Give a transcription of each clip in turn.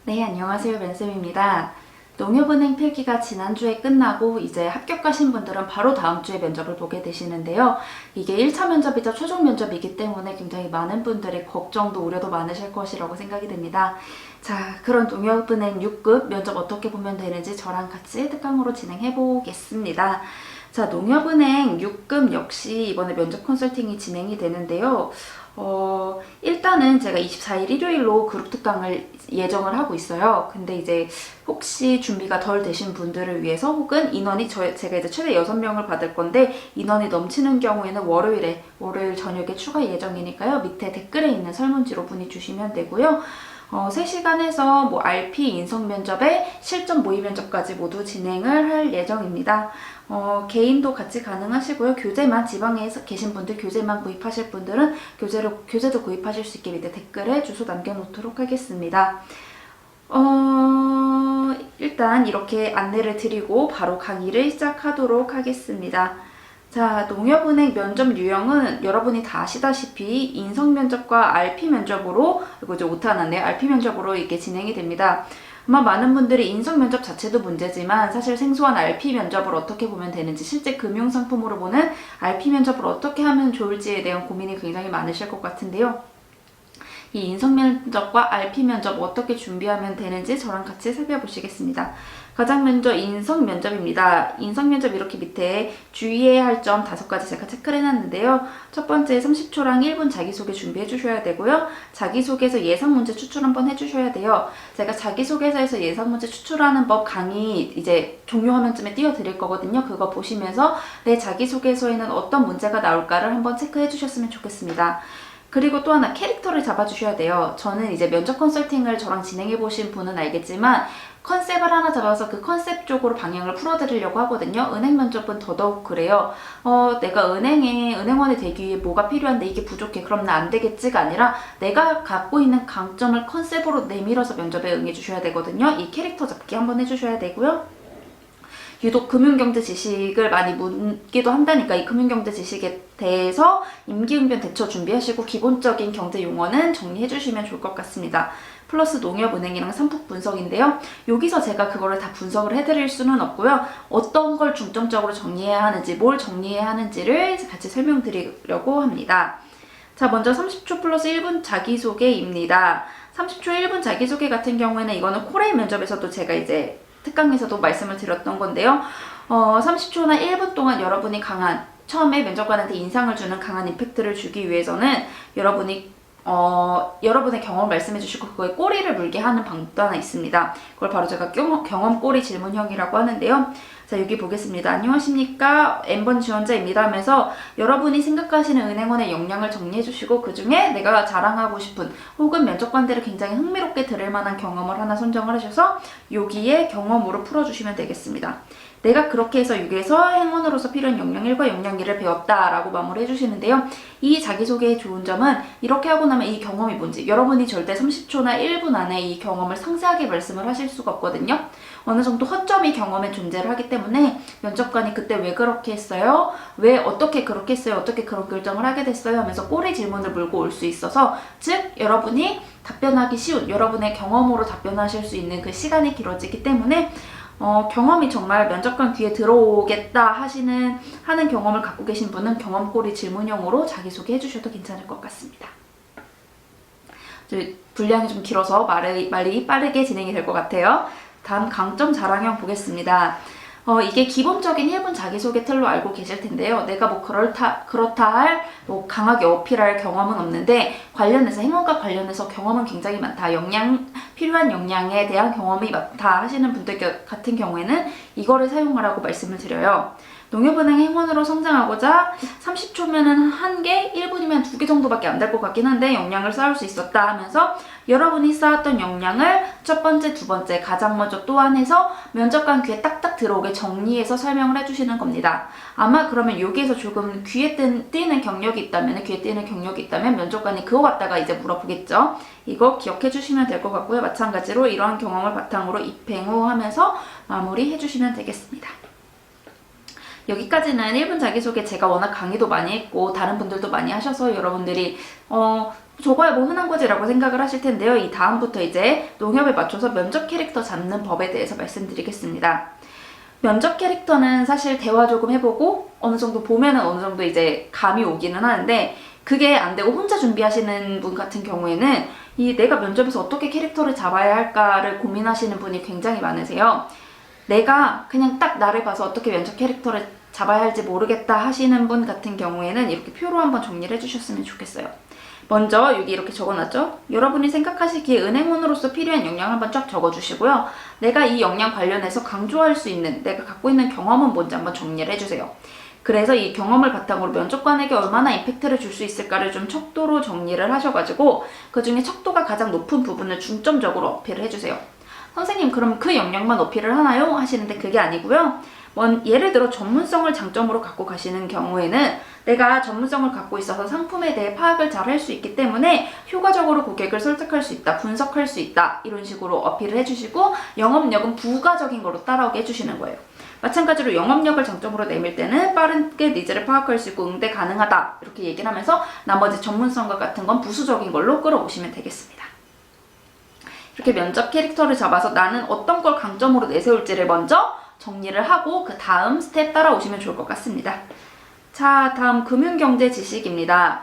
네, 안녕하세요. 맨쌤입니다. 농협은행 필기가 지난주에 끝나고 이제 합격하신 분들은 바로 다음 주에 면접을 보게 되시는데요. 이게 1차 면접이자 최종 면접이기 때문에 굉장히 많은 분들이 걱정도 우려도 많으실 것이라고 생각이 됩니다. 자, 그런 농협은행 6급 면접 어떻게 보면 되는지 저랑 같이 특강으로 진행해 보겠습니다. 자, 농협은행 6급 역시 이번에 면접 컨설팅이 진행이 되는데요. 일단은 제가 24일 일요일로 그룹 특강을 예정을 하고 있어요. 근데 이제 혹시 준비가 덜 되신 분들을 위해서 혹은 인원이 제가 이제 최대 6명을 받을 건데 인원이 넘치는 경우에는 월요일 저녁에 추가 예정이니까요. 밑에 댓글에 있는 설문지로 문의 주시면 되고요. 3시간에서 뭐 RP 인성 면접에 실전 모의 면접까지 모두 진행을 할 예정입니다. 개인도 같이 가능하시고요. 교재만 지방에 계신 분들, 교재만 구입하실 분들은 교재도 구입하실 수 있게 밑에 댓글에 주소 남겨놓도록 하겠습니다. 일단 이렇게 안내를 드리고 바로 강의를 시작하도록 하겠습니다. 자, 농협은행 면접 유형은 여러분이 다 아시다시피 인성 면접과 RP 면접으로, 그리고 이제 오타 났네요. RP 면접으로 이렇게 진행이 됩니다. 아마 많은 분들이 인성 면접 자체도 문제지만 사실 생소한 RP 면접을 어떻게 보면 되는지, 실제 금융상품으로 보는 RP 면접을 어떻게 하면 좋을지에 대한 고민이 굉장히 많으실 것 같은데요. 이 인성 면접과 RP 면접 어떻게 준비하면 되는지 저랑 같이 살펴보시겠습니다. 가장 먼저 인성 면접입니다. 인성 면접 이렇게 밑에 주의해야 할 점 5가지 제가 체크를 해놨는데요. 첫 번째 30초랑 1분 자기소개 준비해 주셔야 되고요. 자기소개에서 예상 문제 추출 한번 해주셔야 돼요. 제가 자기소개서에서 예상 문제 추출하는 법 강의 이제 종료화면쯤에 띄워드릴 거거든요. 그거 보시면서 내 자기소개서에는 어떤 문제가 나올까를 한번 체크해 주셨으면 좋겠습니다. 그리고 또 하나 캐릭터를 잡아주셔야 돼요. 저는 이제 면접 컨설팅을 저랑 진행해보신 분은 알겠지만 컨셉을 하나 잡아서 그 컨셉 쪽으로 방향을 풀어드리려고 하거든요. 은행 면접은 더더욱 그래요. 내가 은행원이 되기 위해 뭐가 필요한데 이게 부족해. 그럼 나 안 되겠지가 아니라 내가 갖고 있는 강점을 컨셉으로 내밀어서 면접에 응해주셔야 되거든요. 이 캐릭터 잡기 한번 해주셔야 되고요. 유독 금융경제 지식을 많이 묻기도 한다니까 이 금융경제 지식에 대해서 임기응변 대처 준비하시고 기본적인 경제 용어는 정리해 주시면 좋을 것 같습니다. 플러스 농협은행이랑 산폭 분석인데요. 여기서 제가 그거를 다 분석을 해드릴 수는 없고요. 어떤 걸 중점적으로 정리해야 하는지, 뭘 정리해야 하는지를 같이 설명드리려고 합니다. 자, 먼저 30초 플러스 1분 자기소개입니다. 30초 1분 자기소개 같은 경우에는 이거는 코레일 면접에서도 제가 이제 특강에서도 말씀을 드렸던 건데요. 30초나 1분 동안 여러분이 처음에 면접관한테 인상을 주는 강한 임팩트를 주기 위해서는 여러분이 여러분의 경험을 말씀해 주시고 그거에 꼬리를 물게 하는 방법도 하나 있습니다. 그걸 바로 제가 경험 꼬리 질문형이라고 하는데요. 자, 여기 보겠습니다. 안녕하십니까? N번 지원자입니다 하면서 여러분이 생각하시는 은행원의 역량을 정리해 주시고 그 중에 내가 자랑하고 싶은 혹은 면접관들을 굉장히 흥미롭게 들을 만한 경험을 하나 선정을 하셔서 여기에 경험으로 풀어주시면 되겠습니다. 내가 그렇게 해서 6에서 행원으로서 필요한 역량 1과 역량 2를 배웠다라고 마무리 해주시는데요. 이 자기소개의 좋은 점은 이렇게 하고 나면 이 경험이 뭔지 여러분이 절대 30초나 1분 안에 이 경험을 상세하게 말씀을 하실 수가 없거든요. 어느 정도 허점이 경험에 존재를 하기 때문에 면접관이 그때 왜 그렇게 했어요? 왜 어떻게 그렇게 했어요? 어떻게 그런 결정을 하게 됐어요? 하면서 꼬리 질문을 물고 올 수 있어서 즉 여러분이 답변하기 쉬운 여러분의 경험으로 답변하실 수 있는 그 시간이 길어지기 때문에 경험이 정말 면접관 귀에 들어오겠다 하는 경험을 갖고 계신 분은 경험꼬리 질문형으로 자기소개 해주셔도 괜찮을 것 같습니다. 분량이 좀 길어서 말이 빠르게 진행이 될 것 같아요. 다음 강점 자랑형 보겠습니다. 이게 기본적인 1분 자기소개 틀로 알고 계실 텐데요. 내가 뭐 그렇다 할 뭐 강하게 어필할 경험은 없는데 행원과 관련해서 경험은 굉장히 많다. 필요한 역량에 대한 경험이 많다 하시는 분들 같은 경우에는 이거를 사용하라고 말씀을 드려요. 농협은행 행원으로 성장하고자 30초면은 1개, 1분이면 2개 정도밖에 안 될 것 같긴 한데 역량을 쌓을 수 있었다 하면서 여러분이 쌓았던 역량을 첫 번째, 두 번째, 가장 먼저 또한 해서 면접관 귀에 딱딱 들어오게 정리해서 설명을 해주시는 겁니다. 아마 그러면 여기에서 조금 귀에 띄는 경력이 있다면 면접관이 그거 갖다가 이제 물어보겠죠. 이거 기억해 주시면 될 것 같고요. 마찬가지로 이러한 경험을 바탕으로 입행 후 하면서 마무리해 주시면 되겠습니다. 여기까지는 1분 자기소개 제가 워낙 강의도 많이 했고 다른 분들도 많이 하셔서 여러분들이 저거야 뭐 흔한 거지라고 생각을 하실 텐데요. 이 다음부터 이제 농협에 맞춰서 면접 캐릭터 잡는 법에 대해서 말씀드리겠습니다. 면접 캐릭터는 사실 대화 조금 해보고 어느 정도 보면은 어느 정도 이제 감이 오기는 하는데 그게 안 되고 혼자 준비하시는 분 같은 경우에는 내가 면접에서 어떻게 캐릭터를 잡아야 할까를 고민하시는 분이 굉장히 많으세요. 내가 그냥 딱 나를 봐서 어떻게 면접 캐릭터를 잡아야 할지 모르겠다 하시는 분 같은 경우에는 이렇게 표로 한번 정리를 해주셨으면 좋겠어요. 먼저 여기 이렇게 적어놨죠? 여러분이 생각하시기에 은행원으로서 필요한 역량 한번 쫙 적어주시고요. 내가 이 역량 관련해서 강조할 수 있는 내가 갖고 있는 경험은 뭔지 한번 정리를 해주세요. 그래서 이 경험을 바탕으로 면접관에게 얼마나 임팩트를 줄 수 있을까를 좀 척도로 정리를 하셔가지고 그 중에 척도가 가장 높은 부분을 중점적으로 어필을 해주세요. 선생님 그럼 그 역량만 어필을 하나요? 하시는데 그게 아니고요. 예를 들어 전문성을 장점으로 갖고 가시는 경우에는 내가 전문성을 갖고 있어서 상품에 대해 파악을 잘 할 수 있기 때문에 효과적으로 고객을 설득할 수 있다, 분석할 수 있다 이런 식으로 어필을 해주시고 영업력은 부가적인 거로 따라오게 해주시는 거예요. 마찬가지로 영업력을 장점으로 내밀 때는 빠르게 니즈를 파악할 수 있고 응대 가능하다 이렇게 얘기를 하면서 나머지 전문성과 같은 건 부수적인 걸로 끌어오시면 되겠습니다. 이렇게 면접 캐릭터를 잡아서 나는 어떤 걸 강점으로 내세울지를 먼저 정리를 하고 그 다음 스텝 따라오시면 좋을 것 같습니다. 자, 다음 금융경제 지식입니다.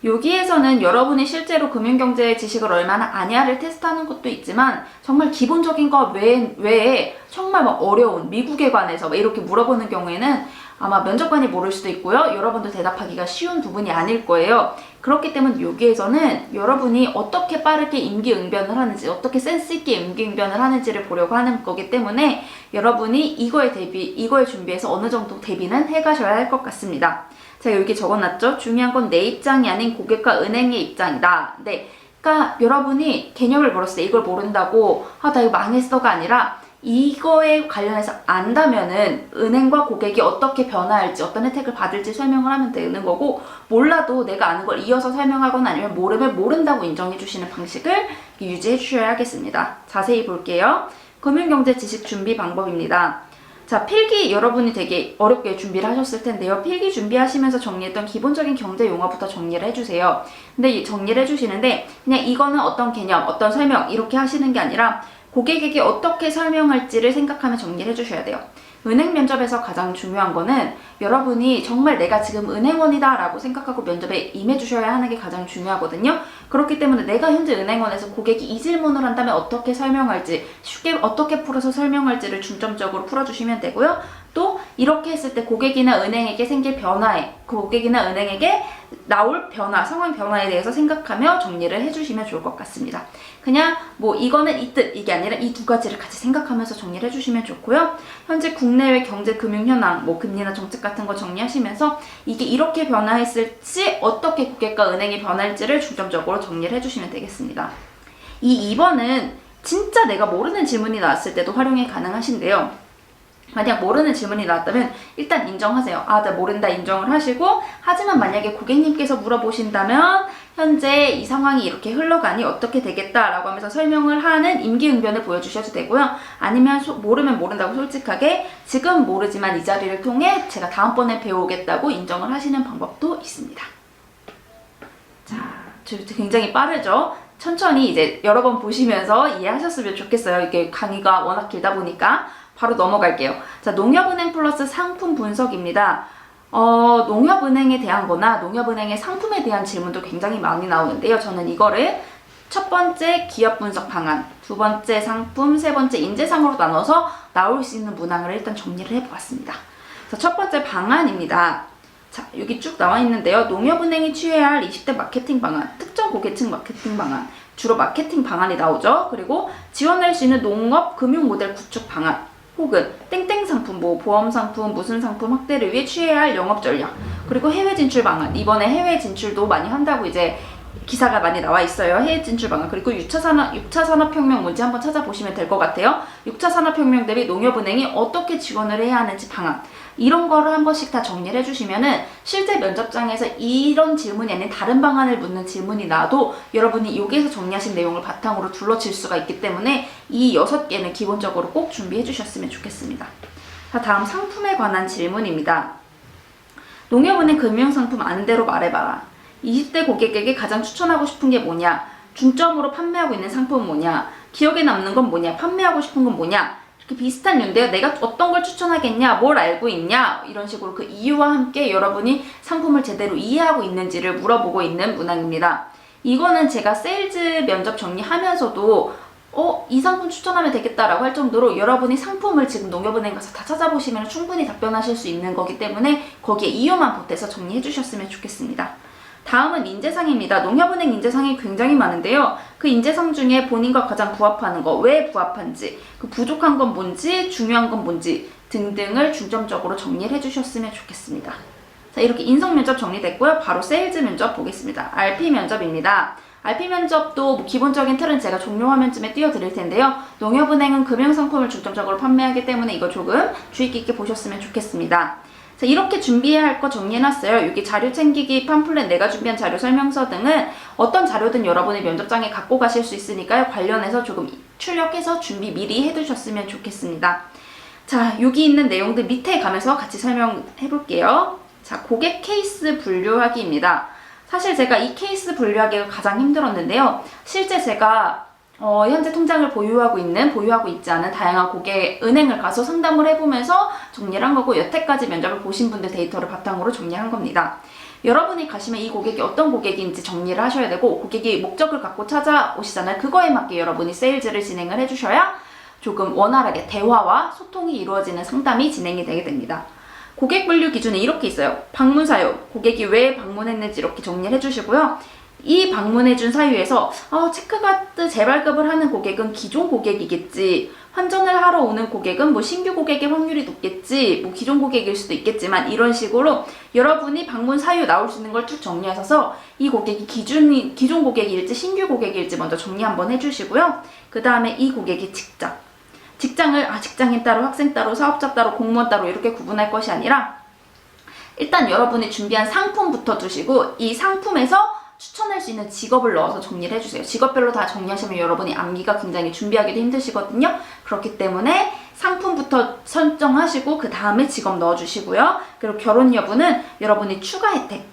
여기에서는 여러분이 실제로 금융경제 지식을 얼마나 아냐를 테스트하는 것도 있지만 정말 기본적인 것 외에 정말 막 어려운 미국에 관해서 이렇게 물어보는 경우에는 아마 면접관이 모를 수도 있고요. 여러분도 대답하기가 쉬운 부분이 아닐 거예요. 그렇기 때문에 여기에서는 여러분이 어떻게 빠르게 임기응변을 하는지 어떻게 센스있게 임기응변을 하는지를 보려고 하는 거기 때문에 여러분이 이거에 준비해서 어느 정도 대비는 해가셔야 할 것 같습니다. 제가 여기 적어놨죠? 중요한 건 내 입장이 아닌 고객과 은행의 입장이다. 네, 그러니까 여러분이 개념을 물었을 때 이걸 모른다고 나 이거 망했어가 아니라 이거에 관련해서 안다면은 은행과 고객이 어떻게 변화할지 어떤 혜택을 받을지 설명을 하면 되는 거고 몰라도 내가 아는 걸 이어서 설명하거나 아니면 모르면 모른다고 인정해 주시는 방식을 유지해 주셔야 하겠습니다. 자세히 볼게요. 금융경제 지식 준비 방법입니다. 자, 필기 여러분이 되게 어렵게 준비를 하셨을 텐데요. 필기 준비하시면서 정리했던 기본적인 경제 용어부터 정리를 해주세요. 근데 정리를 해주시는데 그냥 이거는 어떤 개념, 어떤 설명 이렇게 하시는 게 아니라 고객에게 어떻게 설명할지를 생각하며 정리를 해주셔야 돼요. 은행 면접에서 가장 중요한 거는 여러분이 정말 내가 지금 은행원이다 라고 생각하고 면접에 임해주셔야 하는 게 가장 중요하거든요. 그렇기 때문에 내가 현재 은행원에서 고객이 이 질문을 한다면 어떻게 설명할지 쉽게 어떻게 풀어서 설명할지를 중점적으로 풀어주시면 되고요. 또 이렇게 했을 때 고객이나 은행에게 생길 변화에 고객이나 은행에게 나올 변화, 상황 변화에 대해서 생각하며 정리를 해주시면 좋을 것 같습니다. 그냥 뭐 이거는 이 뜻, 이게 아니라 이 두 가지를 같이 생각하면서 정리를 해주시면 좋고요. 현재 국내외 경제 금융 현황, 뭐 금리나 정책 같은 거 정리하시면서 이게 이렇게 변화했을지 어떻게 고객과 은행이 변할지를 중점적으로 정리를 해주시면 되겠습니다. 이 2번은 진짜 내가 모르는 질문이 나왔을 때도 활용이 가능하신데요. 만약 모르는 질문이 나왔다면 일단 인정하세요. 나 모른다 인정을 하시고 하지만 만약에 고객님께서 물어보신다면 현재 이 상황이 이렇게 흘러가니 어떻게 되겠다라고 하면서 설명을 하는 임기응변을 보여주셔도 되고요. 아니면 모르면 모른다고 솔직하게 지금 모르지만 이 자리를 통해 제가 다음번에 배우겠다고 인정을 하시는 방법도 있습니다. 자, 굉장히 빠르죠? 천천히 이제 여러 번 보시면서 이해하셨으면 좋겠어요. 이게 강의가 워낙 길다 보니까 바로 넘어갈게요. 자, 농협은행 플러스 상품 분석입니다. 농협은행에 대한 거나 농협은행의 상품에 대한 질문도 굉장히 많이 나오는데요. 저는 이거를 첫 번째 기업 분석 방안, 두 번째 상품, 세 번째 인재상으로 나눠서 나올 수 있는 문항을 일단 정리를 해보았습니다. 자, 첫 번째 방안입니다. 자, 여기 쭉 나와 있는데요. 농협은행이 취해야 할 20대 마케팅 방안, 특정 고객층 마케팅 방안, 주로 마케팅 방안이 나오죠. 그리고 지원할 수 있는 농업 금융 모델 구축 방안, 혹은 땡땡 상품, 뭐 보험 상품, 무슨 상품 확대를 위해 취해야 할 영업 전략, 그리고 해외 진출 방안. 이번에 해외 진출도 많이 한다고 이제 기사가 많이 나와 있어요. 해외 진출 방안. 그리고 6차 산업혁명 뭔지 한번 찾아보시면 될 것 같아요. 6차 산업혁명 대비 농협은행이 어떻게 지원을 해야 하는지 방안. 이런 거를 한 번씩 다 정리를 해주시면은 실제 면접장에서 이런 질문이 아닌 다른 방안을 묻는 질문이 나도 여러분이 여기에서 정리하신 내용을 바탕으로 둘러칠 수가 있기 때문에 이 6개는 기본적으로 꼭 준비해 주셨으면 좋겠습니다. 자, 다음 상품에 관한 질문입니다. 농협은행 금융상품 아는 대로 말해봐라. 20대 고객에게 가장 추천하고 싶은 게 뭐냐? 중점으로 판매하고 있는 상품은 뭐냐? 기억에 남는 건 뭐냐? 판매하고 싶은 건 뭐냐? 이렇게 비슷한 류인데요. 내가 어떤 걸 추천하겠냐? 뭘 알고 있냐? 이런 식으로 그 이유와 함께 여러분이 상품을 제대로 이해하고 있는지를 물어보고 있는 문항입니다. 이거는 제가 세일즈 면접 정리하면서도 이 상품 추천하면 되겠다라고 할 정도로 여러분이 상품을 지금 농협은행 가서 다 찾아보시면 충분히 답변하실 수 있는 거기 때문에 거기에 이유만 보태서 정리해 주셨으면 좋겠습니다. 다음은 인재상입니다. 농협은행 인재상이 굉장히 많은데요. 그 인재상 중에 본인과 가장 부합하는 거, 왜 부합한지, 그 부족한 건 뭔지, 중요한 건 뭔지 등등을 중점적으로 정리를 해주셨으면 좋겠습니다. 자, 이렇게 인성 면접 정리됐고요. 바로 세일즈 면접 보겠습니다. RP 면접입니다. RP 면접도 기본적인 틀은 제가 종료 화면쯤에 띄워드릴 텐데요. 농협은행은 금융상품을 중점적으로 판매하기 때문에 이거 조금 주의 깊게 보셨으면 좋겠습니다. 자, 이렇게 준비해야 할 거 정리해놨어요. 여기 자료 챙기기, 팜플렛, 내가 준비한 자료 설명서 등은 어떤 자료든 여러분의 면접장에 갖고 가실 수 있으니까요. 관련해서 조금 출력해서 준비 미리 해두셨으면 좋겠습니다. 자, 여기 있는 내용들 밑에 가면서 같이 설명해 볼게요. 자, 고객 케이스 분류하기입니다. 사실 제가 이 케이스 분류하기가 가장 힘들었는데요. 실제 제가 현재 통장을 보유하고 있지 않은 다양한 고객 은행을 가서 상담을 해보면서 정리를 한 거고, 여태까지 면접을 보신 분들 데이터를 바탕으로 정리한 겁니다. 여러분이 가시면 이 고객이 어떤 고객인지 정리를 하셔야 되고, 고객이 목적을 갖고 찾아오시잖아요. 그거에 맞게 여러분이 세일즈를 진행을 해주셔야 조금 원활하게 대화와 소통이 이루어지는 상담이 진행이 되게 됩니다. 고객 분류 기준이 이렇게 있어요. 방문 사유, 고객이 왜 방문했는지 이렇게 정리를 해주시고요. 이 방문해준 사유에서 체크카드 재발급을 하는 고객은 기존 고객이겠지, 환전을 하러 오는 고객은 뭐 신규 고객의 확률이 높겠지, 뭐 기존 고객일 수도 있겠지만, 이런 식으로 여러분이 방문 사유 나올 수 있는 걸 쭉 정리하셔서 이 고객이 기존 고객일지 신규 고객일지 먼저 정리 한번 해주시고요. 그 다음에 이 고객의 직장을 직장인 따로, 학생 따로, 사업자 따로, 공무원 따로 이렇게 구분할 것이 아니라 일단 여러분이 준비한 상품부터 두시고, 이 상품에서 추천할 수 있는 직업을 넣어서 정리를 해주세요. 직업별로 다 정리하시면 여러분이 암기가 굉장히 준비하기도 힘드시거든요. 그렇기 때문에 상품부터 설정하시고 그 다음에 직업 넣어주시고요. 그리고 결혼 여부는 여러분이 추가 혜택,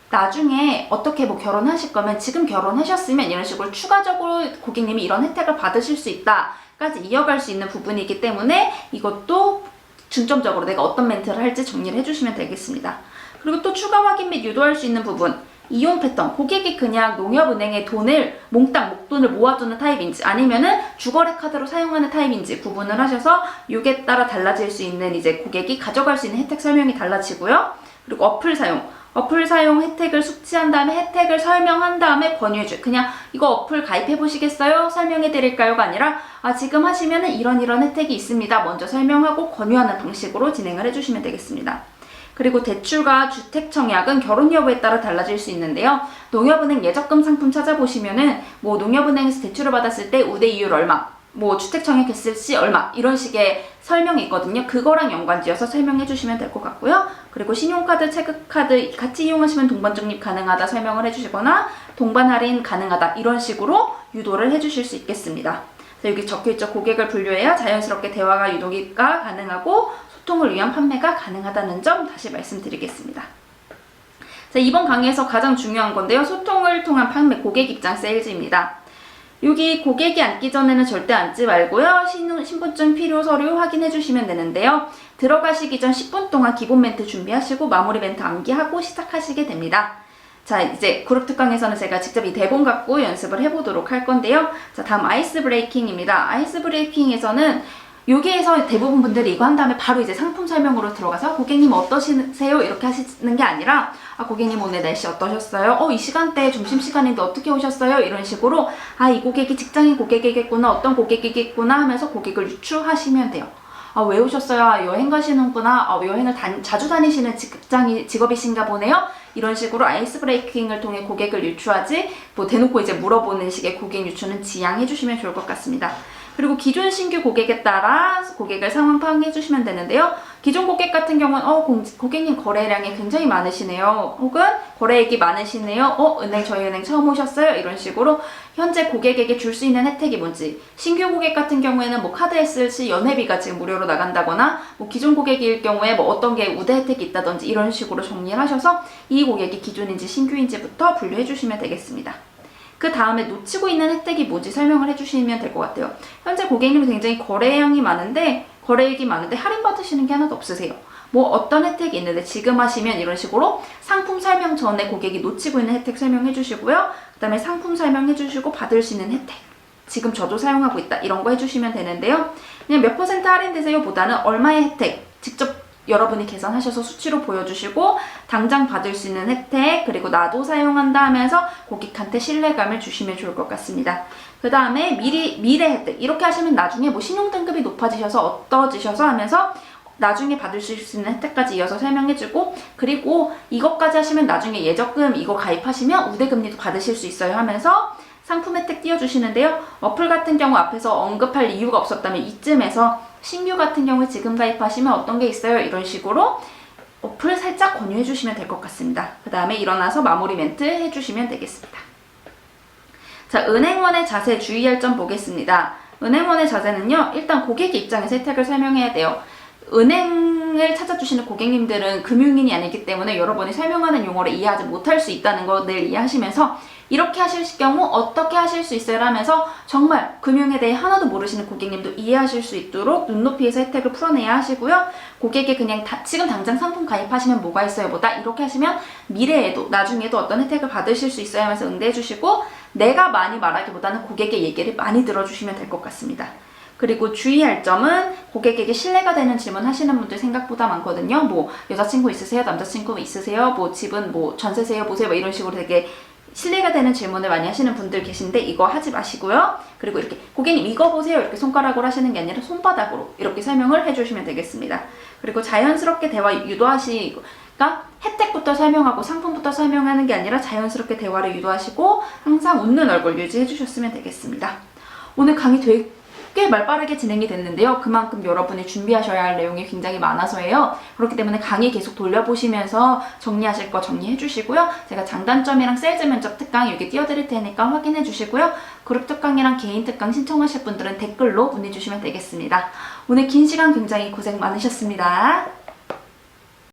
나중에 어떻게 결혼하실 거면 지금 결혼하셨으면 이런 식으로 추가적으로 고객님이 이런 혜택을 받으실 수 있다 까지 이어갈 수 있는 부분이기 때문에 이것도 중점적으로 내가 어떤 멘트를 할지 정리를 해주시면 되겠습니다. 그리고 또 추가 확인 및 유도할 수 있는 부분, 이용 패턴, 고객이 그냥 농협은행에 돈을 몽땅 목돈을 모아두는 타입인지 아니면은 주거래 카드로 사용하는 타입인지 구분을 하셔서 이게 따라 달라질 수 있는 이제 고객이 가져갈 수 있는 혜택 설명이 달라지고요. 그리고 어플 사용 혜택을 숙지한 다음에 혜택을 설명한 다음에 권유해줘요. 그냥 이거 어플 가입해 보시겠어요? 설명해 드릴까요가 아니라 지금 하시면은 이런 혜택이 있습니다. 먼저 설명하고 권유하는 방식으로 진행을 해주시면 되겠습니다. 그리고 대출과 주택 청약은 결혼 여부에 따라 달라질 수 있는데요. 농협은행 예적금 상품 찾아보시면은 뭐 농협은행에서 대출을 받았을 때 우대이율 얼마, 뭐 주택 청약했을 시 얼마, 이런 식의 설명이 있거든요. 그거랑 연관지어서 설명해 주시면 될 것 같고요. 그리고 신용카드, 체크카드 같이 이용하시면 동반 적립 가능하다 설명을 해주시거나 동반 할인 가능하다 이런 식으로 유도를 해주실 수 있겠습니다. 여기 적혀있죠. 고객을 분류해야 자연스럽게 대화가 유도가 가능하고 소통을 위한 판매가 가능하다는 점 다시 말씀드리겠습니다. 자, 이번 강의에서 가장 중요한 건데요. 소통을 통한 판매, 고객 입장 세일즈입니다. 여기 고객이 앉기 전에는 절대 앉지 말고요. 신분증 필요 서류 확인해 주시면 되는데요. 들어가시기 전 10분 동안 기본 멘트 준비하시고 마무리 멘트 암기하고 시작하시게 됩니다. 자, 이제 그룹 특강에서는 제가 직접 이 대본 갖고 연습을 해보도록 할 건데요. 자, 다음 아이스 브레이킹입니다. 아이스 브레이킹에서는 여기에서 대부분 분들이 이거 한 다음에 바로 이제 상품 설명으로 들어가서 고객님 어떠세요? 이렇게 하시는 게 아니라 고객님 오늘 날씨 어떠셨어요? 이 시간대에 점심시간인데 어떻게 오셨어요? 이런 식으로 이 고객이 직장인 고객이겠구나, 어떤 고객이겠구나 하면서 고객을 유추하시면 돼요. 왜 오셨어요? 여행 가시는구나. 여행을 자주 다니시는 직업이신가 보네요. 이런 식으로 아이스 브레이킹을 통해 고객을 유추하지, 대놓고 이제 물어보는 식의 고객 유추는 지양해 주시면 좋을 것 같습니다. 그리고 기존 신규 고객에 따라 고객을 상황 파악해 주시면 되는데요. 기존 고객 같은 경우는 고객님 거래량이 굉장히 많으시네요. 혹은 거래액이 많으시네요. 은행 저희 은행 처음 오셨어요. 이런 식으로 현재 고객에게 줄 수 있는 혜택이 뭔지, 신규 고객 같은 경우에는 뭐 카드에 쓸 시 연회비가 지금 무료로 나간다거나 뭐 기존 고객일 경우에 뭐 어떤 게 우대 혜택이 있다든지 이런 식으로 정리를 하셔서 이 고객이 기존인지 신규인지부터 분류해 주시면 되겠습니다. 그 다음에 놓치고 있는 혜택이 뭔지 설명을 해주시면 될 것 같아요. 현재 고객님이 굉장히 거래액이 많은데 할인 받으시는 게 하나도 없으세요. 뭐 어떤 혜택이 있는데 지금 하시면 이런 식으로 상품 설명 전에 고객이 놓치고 있는 혜택 설명해 주시고요. 그 다음에 상품 설명해 주시고 받을 수 있는 혜택, 지금 저도 사용하고 있다, 이런 거 해주시면 되는데요. 그냥 몇 % 할인되세요 보다는 얼마의 혜택 직접 여러분이 계산하셔서 수치로 보여주시고 당장 받을 수 있는 혜택, 그리고 나도 사용한다 하면서 고객한테 신뢰감을 주시면 좋을 것 같습니다. 그 다음에 미래 혜택, 이렇게 하시면 나중에 뭐 신용등급이 높아지셔서 어떠지셔서 하면서 나중에 받을 수 있는 혜택까지 이어서 설명해주고, 그리고 이것까지 하시면 나중에 예적금 이거 가입하시면 우대금리도 받으실 수 있어요 하면서 상품 혜택 띄워주시는데요. 어플 같은 경우 앞에서 언급할 이유가 없었다면 이쯤에서 신규 같은 경우에 지금 가입하시면 어떤 게 있어요? 이런 식으로 어플 살짝 권유해 주시면 될 것 같습니다. 그 다음에 일어나서 마무리 멘트 해주시면 되겠습니다. 자, 은행원의 자세 주의할 점 보겠습니다. 은행원의 자세는요, 일단 고객의 입장에서 혜택을 설명해야 돼요. 은행을 찾아주시는 고객님들은 금융인이 아니기 때문에 여러분이 설명하는 용어를 이해하지 못할 수 있다는 거 늘 이해하시면서 이렇게 하실 경우 어떻게 하실 수 있어요 하면서 정말 금융에 대해 하나도 모르시는 고객님도 이해하실 수 있도록 눈높이에서 혜택을 풀어내야 하시고요. 고객이 그냥 지금 당장 상품 가입하시면 뭐가 있어요 보다 이렇게 하시면 미래에도 나중에도 어떤 혜택을 받으실 수 있어요 하면서 응대해 주시고, 내가 많이 말하기보다는 고객의 얘기를 많이 들어주시면 될 것 같습니다. 그리고 주의할 점은 고객에게 신뢰가 되는 질문 하시는 분들 생각보다 많거든요. 뭐 여자친구 있으세요? 남자친구 있으세요? 뭐 집은 뭐 전세세요? 보세요? 뭐 이런 식으로 되게 신뢰가 되는 질문을 많이 하시는 분들 계신데 이거 하지 마시고요. 그리고 이렇게 고객님 이거 보세요 이렇게 손가락으로 하시는 게 아니라 손바닥으로 이렇게 설명을 해주시면 되겠습니다. 그리고 자연스럽게 대화 유도하시고, 그러니까 혜택부터 설명하고 상품부터 설명하는 게 아니라 자연스럽게 대화를 유도하시고 항상 웃는 얼굴 유지해 주셨으면 되겠습니다. 오늘 강의 꽤 말빠르게 진행이 됐는데요. 그만큼 여러분이 준비하셔야 할 내용이 굉장히 많아서예요. 그렇기 때문에 강의 계속 돌려보시면서 정리하실 거 정리해 주시고요. 제가 장단점이랑 세일즈 면접 특강 여기 띄워드릴 테니까 확인해 주시고요. 그룹 특강이랑 개인 특강 신청하실 분들은 댓글로 문의 주시면 되겠습니다. 오늘 긴 시간 굉장히 고생 많으셨습니다.